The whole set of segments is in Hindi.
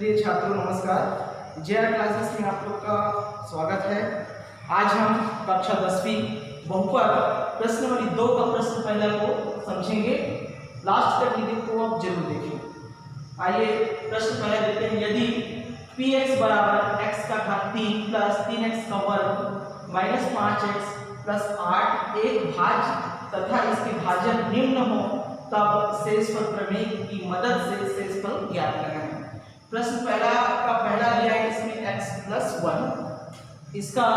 प्रिय छात्रों नमस्कार। जेआर क्लासेस में आप लोग का स्वागत है। आज हम कक्षा 10वीं बहुपद प्रश्न नंबर 2 का प्रश्न पहला को समझेंगे। लास्ट तक वीडियो को आप जरूर देखें। आइए प्रश्न पहला देखते हैं। यदि px बराबर x का घात 3 प्लस 3x का वर्ग माइनस 5x प्लस 8 एक भाज्य तथा इसके भाजक निम्न हो तब शेषफल प्रमेय की मदद से शेषफल ज्ञात करना है। प्रश्न पहला दिया है, इसमें x प्लस 1 इसका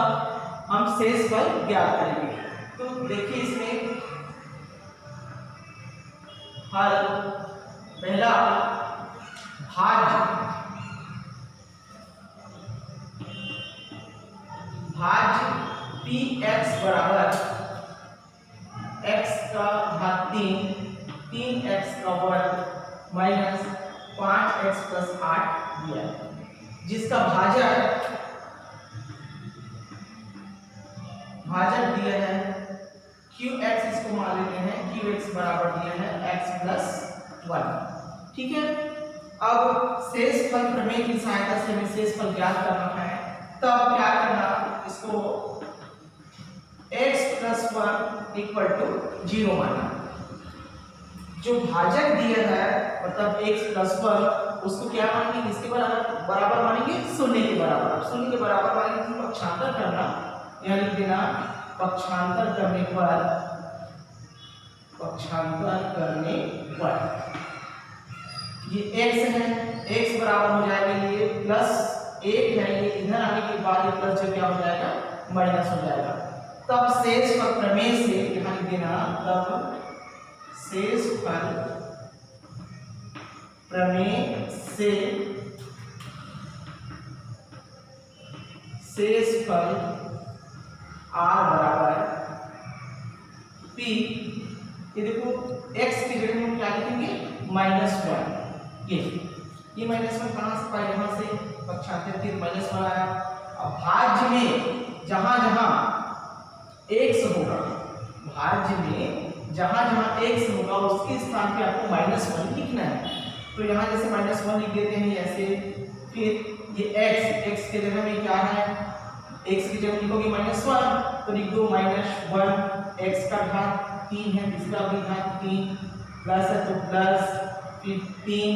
हम शेषफल ज्ञात करेंगे। तो देखिए इसमें हल पहला भाज्य px बराबर x का घात 3x का वर्ग माइनस 5x प्लस 8 दिया है, जिसका भाजक दिया है qx, इसको मान लेते हैं qx बराबर दिया है x प्लस 1। ठीक है, अब शेषफल प्रमेय की सहायता से हमें शेषफल ज्ञात करना है। तब क्या करना, इसको x प्लस 1 इक्वल टू 0 मानना। जो भाजक दिया है मतलब x प्लस 1 उसको क्या मानेंगे, इसके बराबर मानेंगे, शून्य के बराबर। अब शून्य के बराबर मानेंगे तो पक्षांतर करना, यहाँ लिख देना पक्षांतर करने पर ये x है, x बराबर हो जाएगा ये प्लस 1 है, ये इधर आने के बाद ये प्लस जो क्या हो जाएगा माइनस हो जाएगा। तब शेषफल प्रमेय से यहाँ लिख देना, तब शेषफल प्रमेय से शेषफल r बराबर p, ये देखो x की जगह हम क्या लिखेंगे -1। ये -1 कहां से पाया, यहां से पक्षांतर के -1 आया। अब भाज्य में जहां जहां x होगा, भाज्य में जहां जहां x होगा उसके स्थान पे आपको -1 लिखना है। तो यहाँ जैसे -1 लिख देते हैं ऐसे। फिर ये x के जगह में क्या है, x की जगह लिखोगे -1 तो लिख दो -1, x का घात 3 है, इसका भी घात 3 प्लस है तो प्लस, फिर 3।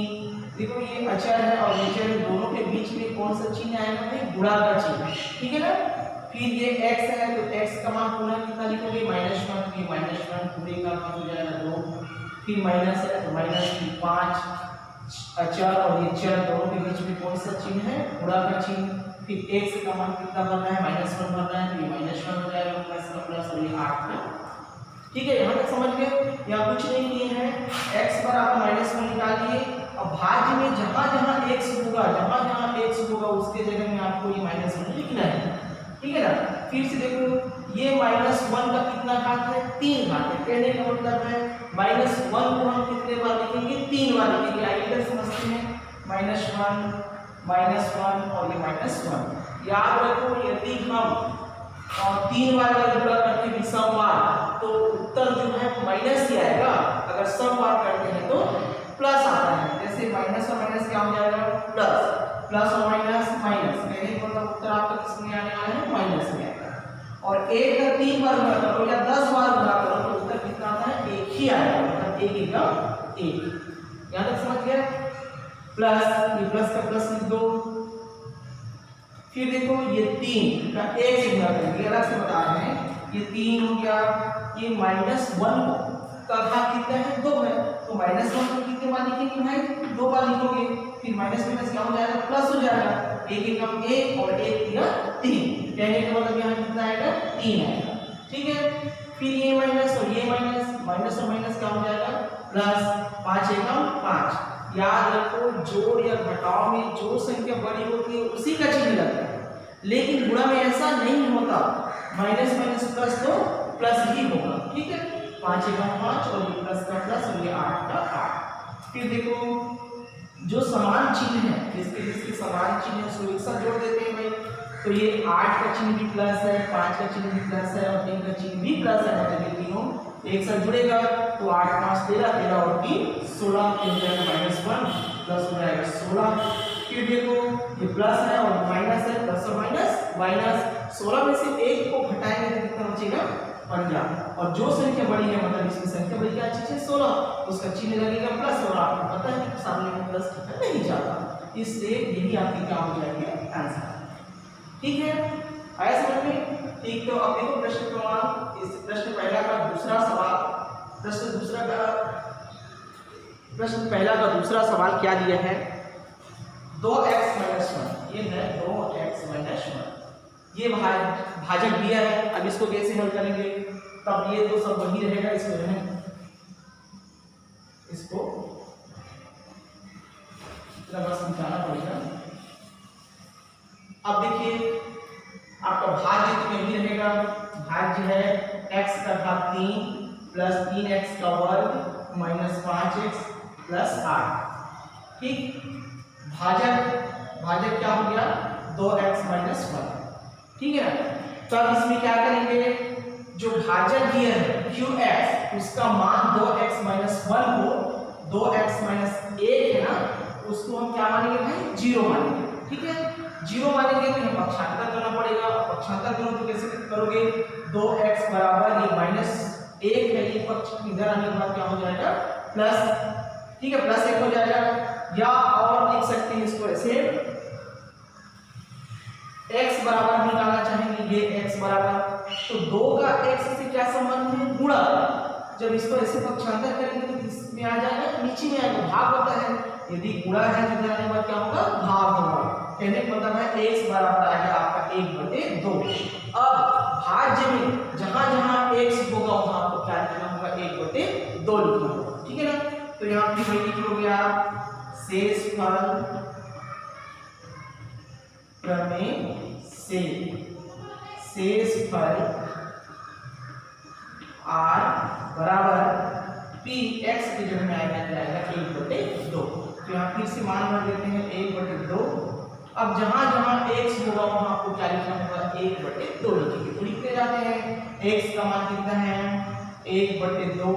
देखो ये अचर है और अचर है, दोनों के बीच में कौन सा चिन्ह आएगा भाई, गुणा का चिन्ह। ठीक है ना। फिर ये x है तो x का मान पूरा कितना लिखोगे -1, ये -1 पूरे का मान हो जाएगा 2। फिर माइनस है तो माइनस, फिर 5 अचर और ये चर, दोनों के बीच में कौन सा चिन्ह है, गुणा का चिन्ह। फिर x का मान कितना बनना है -1 बनना है, तो ये -1 हो जाएगा प्लस का प्लस और ये 8 का। ठीक है, यहाँ तक समझ गए। यहाँ कुछ नहीं किए हैं, x बराबर -1 निकालिए। अब भाज्य में जहां जहां x होगा उसके जगह में आपको ये -1 लिखना है। ठीक है ना। फिर से देखो ये -1 का कितना घात है, 3 घात है। कहने का मतलब है -1 को हम कितने बार लिखेंगे, 3 बार लिखेंगे। आइए इधर समझते हैं, -1 और ये -1। याद रखो यदि हम 3 बार अगर गुणा करते हैं सम बार तो उत्तर जो है माइनस ही आएगा, अगर सम बार करते हैं तो प्लस आता है। जैसे माइनस और माइनस क्या हो जाएगा, प्लस और माइनस माइनस, कहने का मतलब उत्तर आपका किस में आने वाला है, माइनस में आएगा। और 1 का 3 बार गुणा करो या 10 बार गुणा करो तो उत्तर कितना आता है, 1 ही आएगा, मतलब 1 का 1। यहां तक समझ गए। प्लस, ये प्लस का प्लस लिख दो। फिर देखो ये 3 का 1 से गुणा करेंगे, अलग से बता रहे हैं। ये 3 हो गया, ये -1 का घात कितना है, 2 है, तो -1 को कितने बार लिखेंगे भाई, 2 बार लिखोगे। फिर माइनस माइनस क्या हो जाएगा, प्लस हो जाएगा। 1 कम 1 और 1 या 3, कहने का मतलब यहाँ कितना आएगा, 3 आएगा। ठीक है। फिर ये माइनस और ये माइनस और माइनस क्या हो जाएगा, प्लस, 5 एकम 5। याद रखो जोड़ या घटाव में जो संख्या बड़ी होती है उसी का चिन्ह लगता है, लेकिन गुणा में ऐसा नहीं होता, माइनस माइनस प्लस तो प्लस ही होगा। ठीक है, 5 एकम 5 और ये प्लस का प्लस और ये 8 का 8। फिर देखो जो समान चिन्ह है, जिसके समान चिन्ह है उसको एक साथ जोड़ देते हैं भाई। तो ये 8 का चिन्ह भी प्लस है, 5 का चिन्ह भी प्लस है और 3 का चिन्ह भी प्लस है, मतलब ये तीनों एक साथ जुड़ेगा तो 8 5 13 13 और 3 16 हो जाएगा -1 प्लस हो जाएगा 16। फिर देखो ये प्लस है और माइनस है, प्लस और माइनस माइनस 16 में से एक को घटाएंगे तो कितना बचेगा 15 और जो संख्या बड़ी है मतलब इसमें संख्या बड़ी क्या चीज है 16 उसका चिन्ह लगेगा प्लस और आपको पता है कि सामने में प्लस नहीं जाता इसलिए यही आपके क्या हो जाएंगे आंसर। ठीक है आया समझ में? ठीक तो अब देखो प्रश्न क्रमांक इस प्रश्न पहला का दूसरा सवाल प्रश्न पहला का दूसरा सवाल क्या दिया है 2x - 1 ये है 2x - 1 ये भाजक दिया है। अब इसको कैसे हल करेंगे तब ये तो सब वही रहेगा इसमें रहें इसको इतना बस समझाना पड़ेगा। अब देखिए आपका भाज्य तो यही रहेगा भाज्य है x का घात 3 प्लस 3x का वर्ग माइनस 5x प्लस 8। ठीक भाजक क्या हो गया 2x - 1 ठीक है ना। तो अब इसमें क्या करेंगे जो भाजक दिया है qx उसका मान 2x - 1 को 2x - 1 है ना उसको हम क्या मानेंगे भाई 0 मानेंगे। ठीक है 0 मानेंगे तो हम पक्षांतर करना पड़ेगा। पक्षांतर करो तो कैसे करोगे 2x बराबर ये -1 है ये पक्ष इधर आने के बाद क्या हो जाएगा प्लस। ठीक है प्लस 1 हो जाएगा या और लिख सकते हैं इसको ऐसे x बराबर निकालना चाहेंगे ये x बराबर तो 2 का x से क्या संबंध है गुणा। जब इसको ऐसे पक्षांतर करेंगे तो इसमें आ जाएगा नीचे में आएगा भाग होता है यदि गुणा है तो जाने के बाद क्या होगा भाग होगा। कहने का मतलब है x बराबर आएगा आपका 1/2। अब भाज्य में जहां जहां x होगा वहां आपको क्या लिखना होगा 1/2 लिखना होगा। ठीक है ना तो यहाँ पे वही लिख लोगे आप शेषफल प्रमेय से शेषफल r बराबर p x की जगह में आएगा 1/2। तो यहाँ फिर से मान रख देते हैं 1/2। अब जहां जहां x होगा वहां आपको क्या लिखना होगा 1/2 लिखेंगे। तो लिखते जाते हैं x का मान कितना है 1/2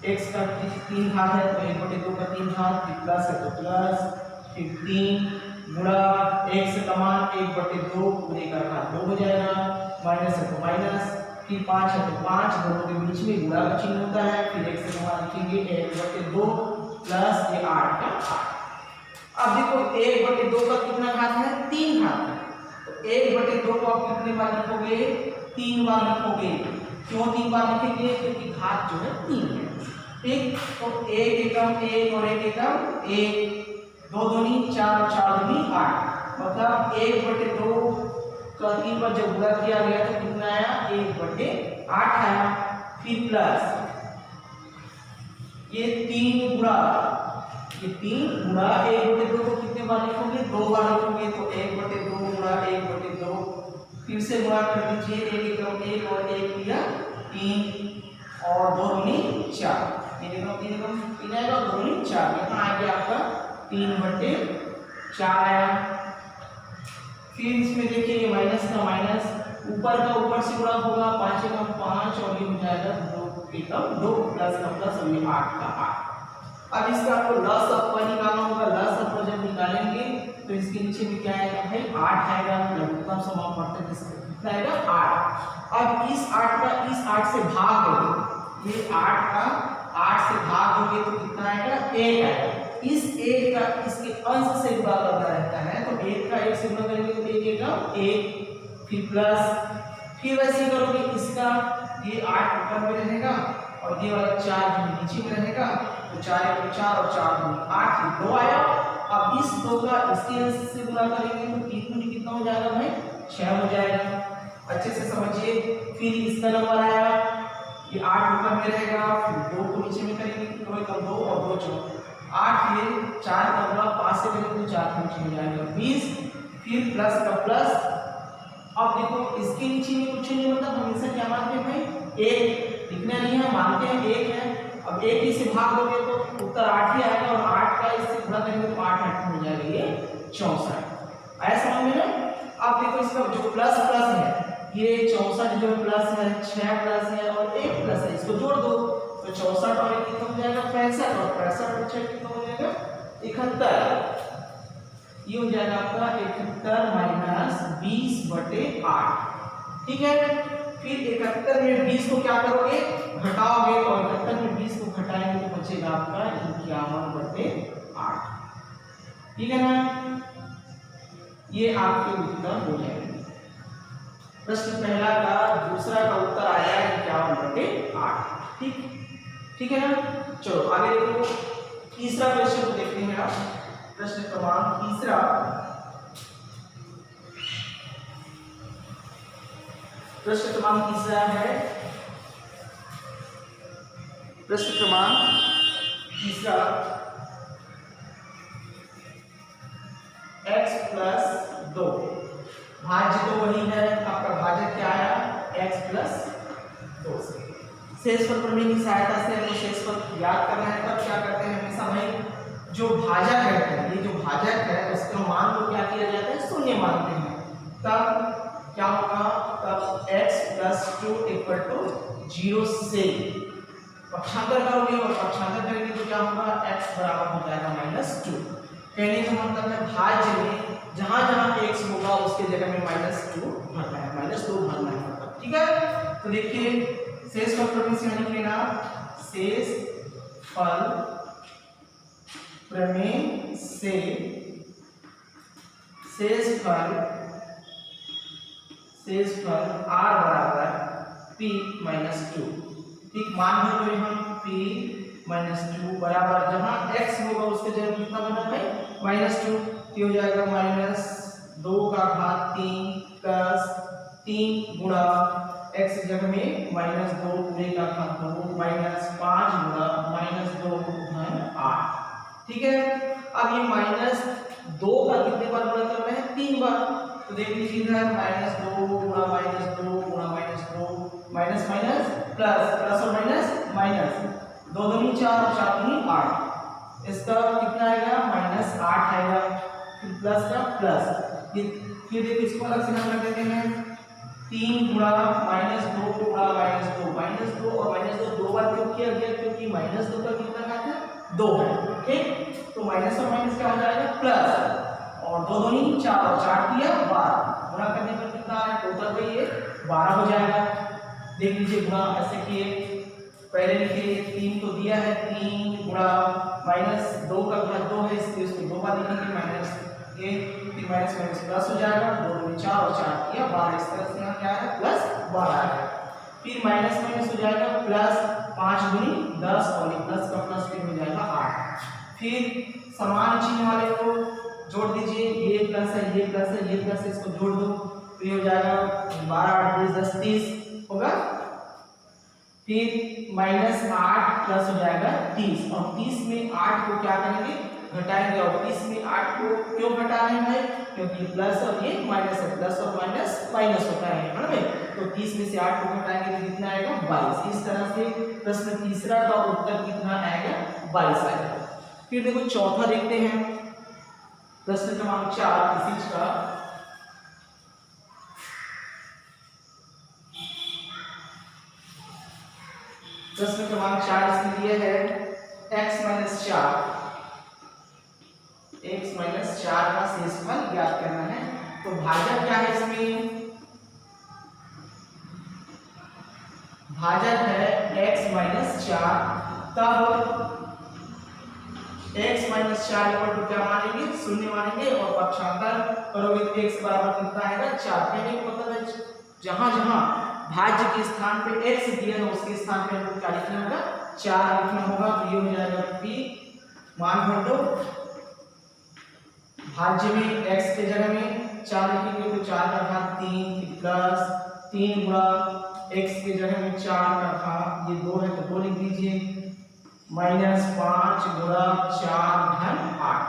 x का 3 घात है तो 1/2 का 3 घात फिर प्लस है तो प्लस फिर 3 गुणा x का मान 1/2 पूरे का घात 2 हो जाएगा माइनस है तो माइनस फिर 5 है तो 5 दोनों के बीच में गुणा का चिन्ह होता है फिर x का मान लिखेंगे 1/2 प्लस ये 8 का 8। अब देखो 1/2 का कितना घात है 3 घात है तो 1/2 को आप कितने बार लिखोगे 3 बार लिखोगे। क्यों 3 बार लिखेंगे क्योंकि घात जो है 3 है। ठीक तो 1 एकम 1 और 1 एकम 1 2 दूनी 4 और 4 दूनी 8 मतलब 1/2 का 3 पर जब गुणा किया गया तो कितना आया 1/8 आया। फिर प्लस ये 3 गुणा 1/2 को कितने बार लिखोगे 2 बार लिखोगे तो 1/2 गुणा 1/2 फिर से गुणा कर दीजिए 1 एकम 1 और 1 किया 3 और 2 दूनी 4 3 एकम 3 आएगा 2 दूनी 4 यहाँ आ गया आपका 3/4 आया। फिर इसमें देखिए ये माइनस का माइनस ऊपर का ऊपर से गुणा होगा 5 एकम 5 और ये हो जाएगा 2 एकम 2 प्लस का प्लस और ये 8 का 8। अब इसका आपको लस अप निकालना होगा। लस अप जब निकालेंगे तो इसके नीचे में क्या आएगा भाई 8 आएगा लघुत्तम समापवर्तक कितना आएगा 8। अब इस 8 का इस 8 से भाग दोगे ये 8 का 8 से भाग दोगे तो कितना आएगा 1 आएगा। इस 1 का इसके अंश से गुणा करना रहता है तो 1 का 1 से गुणा करेंगे तो 1 का 1 फिर प्लस फिर वैसे करोगे इसका ये 8 ऊपर में रहेगा और ये वाला 4 जो नीचे में रहेगा तो 4 और 4 और 4 8 फिर 2 आया। अब इस 2 का इसके अंश से गुणा करेंगे तो 3 कितना हो जाएगा भाई 6 हो जाएगा। अच्छे से समझिए। फिर इसका नंबर आया ये 8 ऊपर में रहेगा फिर 2 को नीचे में करेंगे तो 2 और 2 4 8 फिर 4 का गुणा 5 से करेंगे तो 4 नीचे में जाएगा 20 फिर प्लस का प्लस। अब देखो इसके नीचे में कुछ नहीं मतलब हमेशा क्या मानते हैं भाई 1 लिखना नहीं है मानते हैं 1 है। अब 1 ही से भाग दोगे तो उत्तर 8 ही आएगा और 8 का इससे गुणा करेंगे तो 8 8 हो जाएगा ये 64। आया समझ में ना। अब देखो इसका जो प्लस प्लस है ये 64 जो प्लस है 6 प्लस है और 1 प्लस है इसको जोड़ दो तो 64 और 1 कितना हो जाएगा 65 और 65 और 6 कितना हो जाएगा 71। ये हो जाएगा आपका 71 माइनस 20/8। ठीक है, फिर 71 में 20 को क्या करोगे, घटाओगे, तो 71 में 20 को घटाएंगे तो बचेगा आपका 51/8। ठीक है ना, ये आपके उत्तर हो जाएंगे। प्रश्न पहला का दूसरा का उत्तर आया 51/8। ठीक है ना। चलो आगे देखो, तीसरा क्वेश्चन को देखते हैं आप। प्रश्न क्रमांक तीसरा, प्रश्न क्रमांक तीसरा है, प्रश्न क्रमांक तीसरा, x + 2 भाज्य तो वही है, आपका भाजक क्या आया, x + 2 से। शेषफल प्रमेय की सहायता से हमको शेषफल याद करना है, तब क्या करते हैं हमेशा भाई, जो भाजक है, ये जो भाजक है उसका मान को क्या किया जाता है, शून्य मानते हैं। तब क्या होगा, तब x + 2 = 0 से पक्षांतर करोगे, और पक्षांतर करेंगे तो क्या होगा, x बराबर हो जाएगा -2। कहने का मतलब है भाज्य में जहां जहां x होगा उसके जगह में -2 भरना है, -2 भरना है। ठीक है, तो देखिए शेषफल प्रमेय से लिख लेना, शेषफल प्रमेय से शेषफल r बराबर p - 2। ठीक, मान भर हम p -2 बराबर जहां x होगा उसके जगह कितना बना भाई, -2, तो हो जाएगा -2⁻³ प्लस 3 गुणा x की जगह में -2 पूरे का घात 2 -5 गुणा -2/8। ठीक है, अब ये -2 का कितने बार गुणा करना है, 3 बार। तो देख लीजिए इधर -2 गुणा -2 गुणा -2 माइनस माइनस प्लस, प्लस और माइनस माइनस, 2 दूनी 4 और 4 दूनी 8। इसका कितना आएगा, -8 आएगा, फिर प्लस का प्लस, फिर देखो इसको अलग से हम रख देते हैं, 3 गुणा -2 गुणा -2 और -2 दो बार क्यों किया गया, क्योंकि -2 का कितना घात है, 2 है। ठीक, तो माइनस और माइनस क्या हो जाएगा, प्लस, और 2 दूनी 4 और 4 किया 12, गुणा करने पर कितना आ रहा है, टोटल भाई ये 12 हो जाएगा। देख लीजिए गुणा ऐसे किए, पहले लिखिए 3 तो दिया है, 3 गुणा -2 का घात 2 है, इसलिए उसको 2 बार लिखेंगे, माइनस ये, फिर माइनस माइनस प्लस हो जाएगा, 2 दूनी 4 और 4 किया 12, इस तरह से यहाँ क्या है, +12 है। फिर माइनस माइनस हो जाएगा प्लस, 5 दूनी 10 और ये प्लस का प्लस फिर हो जाएगा 8। फिर समान चिन्ह वाले को जोड़ दीजिए, ये प्लस है, ये प्लस है, ये प्लस है, इसको जोड़ दो, तो ये हो जाएगा 12 8 20 10 30 होगा। फिर -8 प्लस हो जाएगा 30, और 30 में 8 को क्या करेंगे, घटाएंगे, और 30 में 8 को क्यों घटा रहे हैं भाई, क्योंकि प्लस और ये माइनस है, प्लस और माइनस माइनस होता है ना भाई, तो 30 में से 8 को घटाएंगे तो कितना आएगा, 22। इस तरह से प्रश्न तीसरा का उत्तर कितना आएगा, 22 आएगा। फिर देखो चौथा देखते हैं, प्रश्न क्रमांक 4 इसी चीज का, प्रश्न क्रमांक 4 इसमें दिया है x - 4 का शेषफल ज्ञात करना है। तो भाजक क्या है, इसमें भाजक है x - 4, तब x - 4 को क्या मानेंगे, शून्य मानेंगे, और पक्षांतर करोगे तो x बराबर कितना आएगा, 4। कहने का मतलब है जहां जहां भाज्य के स्थान पे x दिया है उसके स्थान पे हमको क्या लिखना होगा, 4 लिखना होगा। तो ये हो जाएगा p, मान भर दो, भाज्य में x के जगह में 4 लिखेंगे तो 4 का घात 3 प्लस 3 गुणा x के जगह में 4 का घात, ये 2 है तो 2 लिख दीजिए, -5 गुणा 4/8।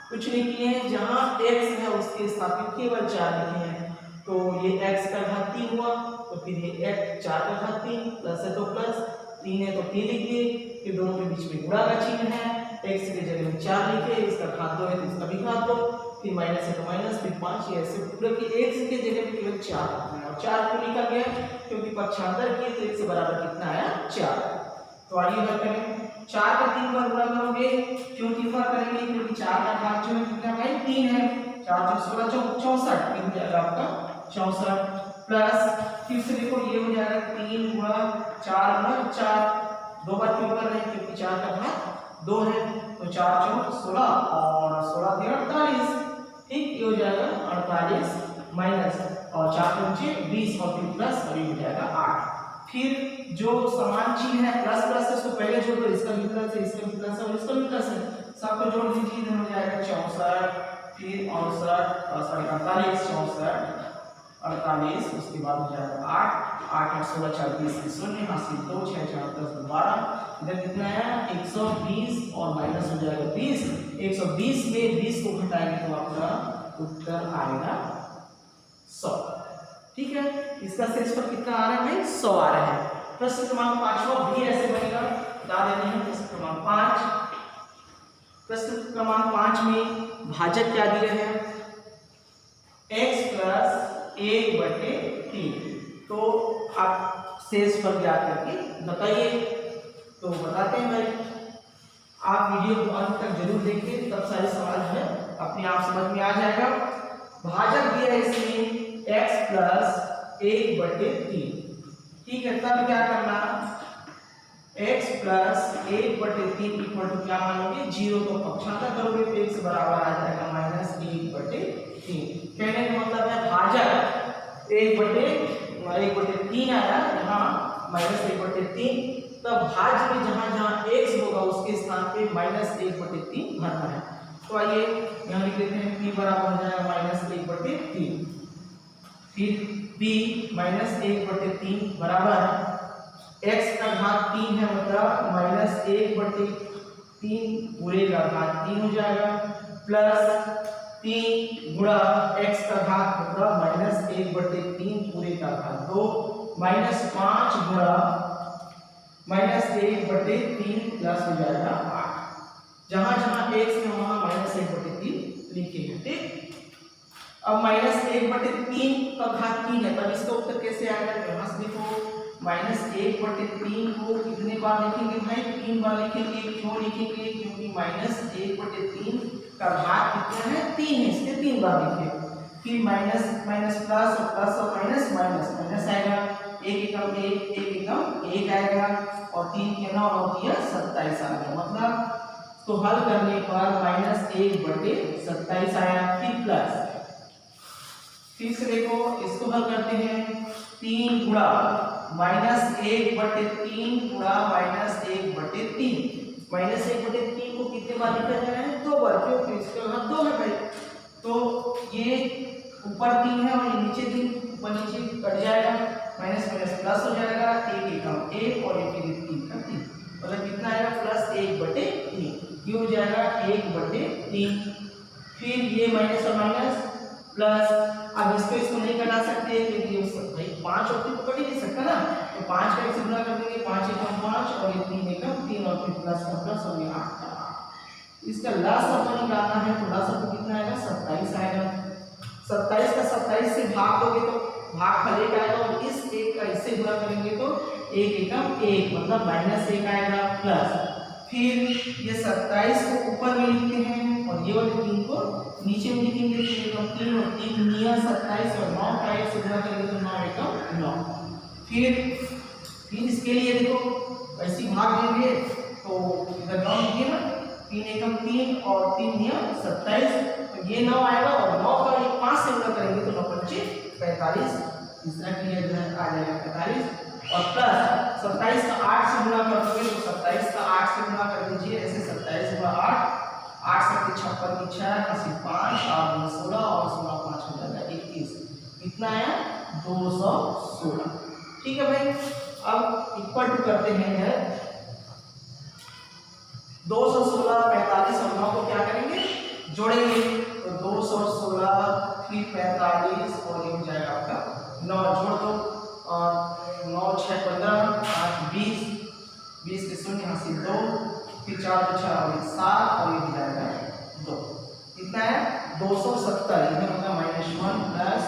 कुछ नहीं किए हैं, जहां x है उसके स्थान पे केवल 4 लिखे हैं, तो ये x का घात 3 हुआ, तो फिर ये 4 का घात 3 प्लस है तो प्लस, 3 है तो 3 लिखिए, फिर दोनों के बीच में गुणा का चिन्ह है, x के जगह में 4 लिखे, इसका घात 2 है तो इसका भी घात 2, फिर माइनस है तो माइनस, फिर 5, ऐसे पूरे की x के जगह में केवल 4 है, और 4 क्यों निकल गया, क्योंकि पक्षांतर किए तो x बराबर कितना आया, 4। तो आइए हल करें, 4 का 3 पर गुणा करोगे, क्यों 3 पर करेंगे क्योंकि 4 का घात जो है कितना भाई 3 है, 4 × 16 64 ये हो जाएगा आपका 64 प्लस फिर से देखो ये हो जाएगा 3 गुणा 4 गुणा 4 दो बार क्यों कर रहे हैं क्योंकि 4 का घात 2 है तो 4 × 16 और 16 × 48 ठीक ये हो जाएगा 48 माइनस और 4 × 20 और फिर प्लस और ये हो जाएगा 8। फिर जो समान चीज है प्लस प्लस है उसको पहले जोड़ दो, इसका भी प्लस है इसका भी प्लस है और इसका भी प्लस है, सबको जोड़ दीजिए तो हो जाएगा 64 फिर 48 उसके बाद हो जाएगा 8 8 8 16 40 शून्य हासिल 2 6 4 10 12 इधर कितना है 120 और माइनस हो जाएगा 20 120 में 20 को घटाएंगे तो आपका उत्तर आएगा 100। ठीक है इसका शेषफल कितना आ रहा है भाई 100 आ रहा है। प्रश्न क्रमांक 5वां भी ऐसे बनेगा, बता देते हैं। प्रश्न क्रमांक 5 में भाजक क्या दिया है x + 1/3 तो आप शेषफल ज्ञात करके बताइए। तो बताते हैं भाई, आप वीडियो को अंत तक जरूर देखिए तब सारे सवाल जो है अपने आप समझ में आ जाएगा। भाजक दिया है इसमें x + 1/3 ठीक है, तब क्या करना x + 1/3 इक्वल टू क्या मानोगे 0 तो पक्षांतर करोगे तो x बराबर आ जाएगा -1/3। कहने का मतलब है भाजक 1/3 आया यहाँ -1/3 तब भाज्य में जहां जहां x होगा उसके स्थान पे -1/3 भरना है। तो आइए यहाँ लिख लेते हैं p बराबर हो जाएगा -1/3 फिर b -1/3 बराबर x का घात 3 है मतलब -1/3 पूरे का घात 3 हो जाएगा प्लस 3 गुणा x का घात मतलब -1/3 पूरे का घात 2 -5 गुणा -1/3 प्लस हो जाएगा 8 जहां जहां x है वहां -1/3 लिखेंगे। ठीक अब -1/3 का घात 3 है तब इसका उत्तर कैसे आएगा यहाँ से देखो -1/3 को कितने बार लिखेंगे भाई 3 बार लिखेंगे। क्यों लिखेंगे क्योंकि -1/3 का घात कितना है 3 है इसलिए 3 बार लिखेंगे। फिर माइनस माइनस प्लस और माइनस माइनस माइनस आएगा 1 एकम 1 आएगा और 3 के 9 होती है 27 आ गया मतलब तो हल करने पर -1/27 आया। फिर प्लस फिर से देखो इसको हल करते हैं 3 गुणा -1/3 गुणा -1/3 को कितने बार लिखा जा रहा है 2 बार क्योंकि इसका घात 2 है भाई तो ये ऊपर 3 है और ये नीचे 3 ऊपर नीचे कट जाएगा माइनस माइनस प्लस हो जाएगा 1 एकम 1 और 1 3 का 3 मतलब कितना आएगा +1/3 ये हो जाएगा 1/3। फिर ये माइनस और माइनस प्लस अब इसको नहीं घटा सकते क्योंकि भाई 5 और 3 कट ही नहीं सकता ना तो 5 का इससे गुणा कर देंगे 5 एकम 5 और ये 3 एकम 3 और फिर प्लस का प्लस और ये 8 का इसका लास्ट अपन निकालना है तो लास्ट अपन कितना आएगा 27 आएगा। 27 का 27 से भाग दोगे तो भागफल 1 आएगा और इस 1 का इससे गुणा करेंगे तो 1 एकम 1 मतलब -1 आएगा प्लस फिर ये 27 को ऊपर में लिखते हैं और ये वाले 3 को नीचे में लिखेंगे 3 एकम 3 और 3 निया 27 और 9 का 1 से गुणा करेंगे तो 9 एकम 9 फिर इसके लिए देखो ऐसी भाग देंगे तो इधर 9 लिखिए ना 3 एकम 3 और 3 निया 27 तो ये 9 आएगा और 9 का 5 से गुणा करेंगे तो 9 × 45 तीसरा क्लियर जो है आ जाएगा 45 और प्लस 27 का 8 से गुणा कर दोगे तो 27 का 8 से गुणा कर दीजिए ऐसे 27 गुणा 8 8 7 56 की 6 80 5 8 16 और 16 5 हो जाएगा 21 कितना आया 216। ठीक है भाई अब इक्वल टू करते हैं इधर 216 45 और 9 को क्या करेंगे जोड़ेंगे तो 216 फिर 45 और ये हो जाएगा आपका 9 जोड़ दो और 9 6 15 8 20 20 के शून्य यहाँ से 2 फिर 4 2 6 और 7 और ये हो जाएगा 2 कितना है 270 इधर होगा -1 प्लस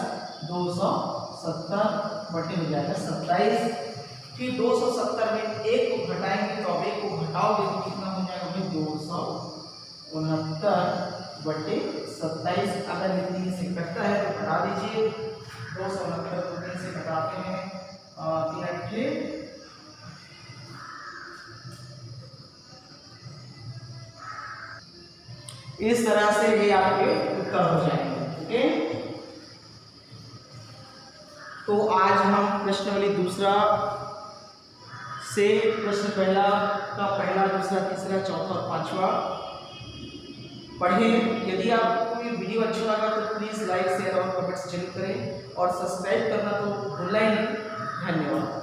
270 बटे हो जाएगा 27 फिर 270 में 1 को घटाएंगे तो अब 1 को घटाओगे तो कितना हो जाएगा भाई 269/27। अगर ये 3 से कटता है तो घटा दीजिए। 269 को 3 से घटाते हैं 3 अट्ठे इस तरह से ये आपके उत्तर हो जाएंगे। ओके, तो आज हम प्रश्नावली दूसरा से प्रश्न पहला का पहला, दूसरा, तीसरा, चौथा और पांचवा पढ़ें। यदि आपको ये वीडियो अच्छा लगा तो प्लीज़ लाइक, शेयर और कमेंट्स जरूर करें और सब्सक्राइब करना तो भूलना ही नहीं। धन्यवाद।